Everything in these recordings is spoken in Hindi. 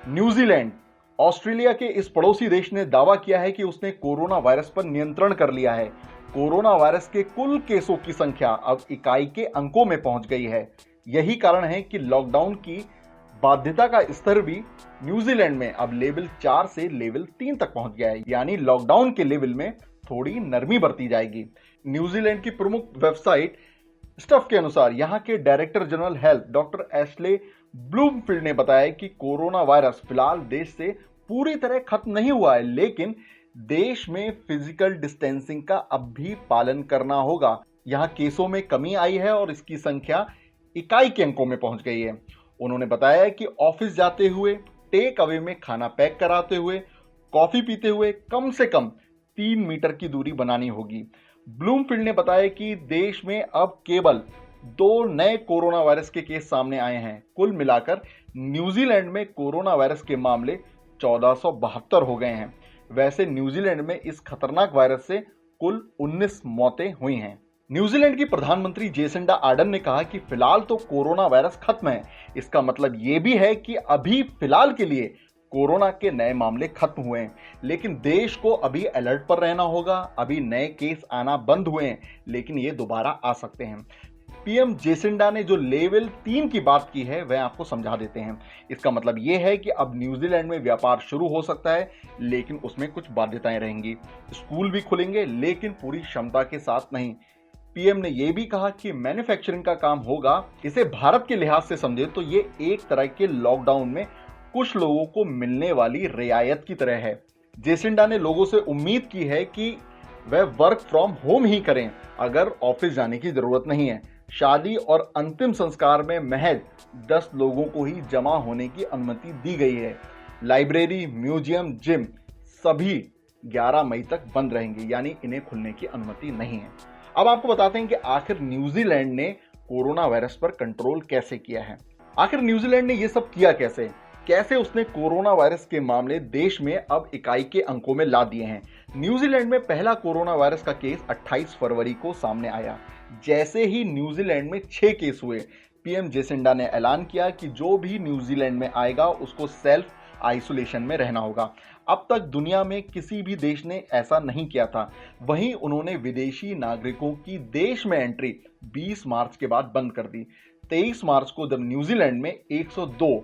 न्यूजीलैंड ऑस्ट्रेलिया के इस पड़ोसी देश ने दावा किया है कि उसने कोरोना वायरस पर नियंत्रण कर लिया है। कोरोना वायरस के कुल केसों की संख्या अब इकाई के अंकों में पहुंच गई है। यही कारण है कि लॉकडाउन की बाध्यता का स्तर भी न्यूजीलैंड में अब लेवल 4 से लेवल 3 तक पहुंच गया है, यानी लॉकडाउन के लेवल में थोड़ी नरमी बरती जाएगी। न्यूजीलैंड की प्रमुख वेबसाइट स्टफ के अनुसार यहां के director general health doctor Ashley Bloomfield ने बताया कि कोरोना वायरस फिलहाल देश से पूरी तरह खत्म नहीं हुआ है, लेकिन देश में फिजिकल डिस्टेंसिंग का अब भी पालन करना होगा। यहां केसों में कमी आई है और इसकी संख्या इकाई के अंकों में पहुंच गई है। उन्होंने बताया कि ऑफिस जाते हुए, टेक अवे में खाना पैक कराते हुए, कॉफी पीते हुए कम से कम 3 मीटर की दूरी बनानी होगी। ब्लूमफील्ड ने बताया कि देश में अब केवल 2 नए कोरोना वायरस के केस सामने आए हैं। कुल मिलाकर न्यूजीलैंड में कोरोना वायरस के मामले 1472 हो गए हैं। वैसे न्यूजीलैंड में इस खतरनाक वायरस से कुल 19 मौतें हुई हैं। न्यूजीलैंड की प्रधानमंत्री जेसिंडा आर्डन ने कहा कि फिलहाल तो कोरोना वायरस खत्म है। इसका मतलब यह भी है कि अभी फिलहाल के लिए कोरोना के नए मामले खत्म हुए हैं, लेकिन देश को अभी अलर्ट पर रहना होगा। अभी नए केस आना बंद हुए हैं, लेकिन ये दोबारा आ सकते हैं। पीएम जेसिंडा ने जो लेवल 3 की बात की है वह आपको समझा देते हैं। इसका मतलब यह है कि अब न्यूजीलैंड में व्यापार शुरू हो सकता है, लेकिन उसमें कुछ बाध्यताएं रहेंगी। स्कूल भी खुलेंगे, लेकिन पूरी क्षमता के साथ नहीं। पीएम ने यह भी कहा कि मैन्युफैक्चरिंग का काम होगा। इसे भारत के लिहाज से समझे तो ये एक तरह के लॉकडाउन में कुछ लोगों को मिलने वाली रियायत की तरह है। जेसिंडा ने लोगों से उम्मीद की है कि वह वर्क फ्रॉम होम ही करें अगर ऑफिस जाने की जरूरत नहीं है। शादी और अंतिम संस्कार में महज 10 लोगों को ही जमा होने की अनुमति दी गई है। लाइब्रेरी, म्यूजियम, जिम सभी 11 मई तक बंद रहेंगे, यानी इन्हें खुलने की अनुमति नहीं है। अब आपको बताते हैं कि आखिर न्यूजीलैंड ने कोरोना वायरस पर कंट्रोल कैसे किया है। आखिर न्यूजीलैंड ने यह सब किया कैसे उसने कोरोना वायरस के मामले देश में अब इकाई के अंकों में ला दिए हैं। न्यूजीलैंड में पहला कोरोना वायरस का केस 28 फरवरी को सामने आया। जैसे ही न्यूजीलैंड में 6 केस हुए, पीएम जेसिंडा ने ऐलान किया कि जो भी न्यूजीलैंड में आएगा उसको सेल्फ आइसोलेशन में रहना होगा। अब तक दुनिया में किसी भी देश ने ऐसा नहीं किया था। वहीं उन्होंने विदेशी नागरिकों की देश में एंट्री 20 मार्च के बाद बंद कर दी। 23 मार्च को जब न्यूजीलैंड में 102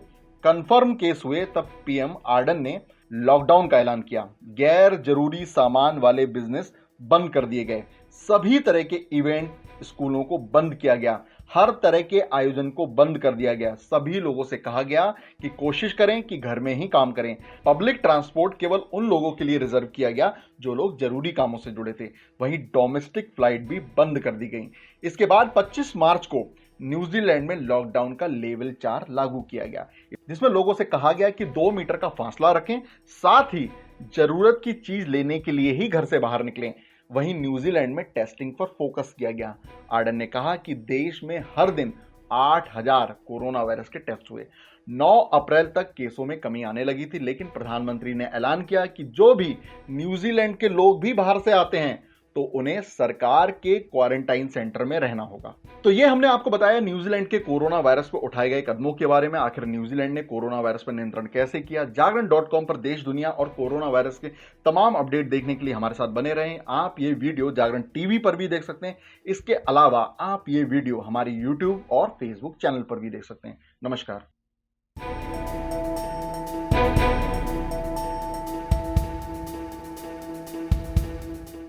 कंफर्म केस हुए, तब पीएम आर्डन ने लॉकडाउन का ऐलान किया। गैर जरूरी सामान वाले बिजनेस बंद कर दिए गए। सभी तरह के इवेंट, स्कूलों को बंद किया गया। हर तरह के आयोजन को बंद कर दिया गया। सभी लोगों से कहा गया कि कोशिश करें कि घर में ही काम करें। पब्लिक ट्रांसपोर्ट केवल उन लोगों के लिए रिजर्व किया गया जो लोग जरूरी कामों से जुड़े थे। वहीं डोमेस्टिक फ्लाइट भी बंद कर दी गई। इसके बाद 25 मार्च को न्यूजीलैंड में लॉकडाउन का लेवल 4 लागू किया गया, जिसमें लोगों से कहा गया कि 2 मीटर का फासला रखें, साथ ही जरूरत की चीज लेने के लिए ही घर से बाहर निकलें। वहीं न्यूजीलैंड में टेस्टिंग पर फोकस किया गया। आर्डन ने कहा कि देश में हर दिन 8000 कोरोना वायरस के टेस्ट हुए। 9 अप्रैल तक केसों में कमी आने लगी थी, लेकिन प्रधानमंत्री ने ऐलान किया कि जो भी न्यूजीलैंड के लोग भी बाहर से आते हैं तो उन्हें सरकार के क्वारंटाइन सेंटर में रहना होगा। तो ये हमने आपको बताया न्यूजीलैंड के कोरोना वायरस पर उठाए गए कदमों के बारे में। आखिर न्यूजीलैंड ने कोरोना वायरस पर नियंत्रण कैसे किया। जागरण.com पर देश दुनिया और कोरोना वायरस के तमाम अपडेट देखने के लिए हमारे साथ बने रहें। आप ये वीडियो जागरण टीवी पर भी देख सकते हैं। इसके अलावा आप ये वीडियो हमारे यूट्यूब और फेसबुक चैनल पर भी देख सकते हैं। नमस्कार।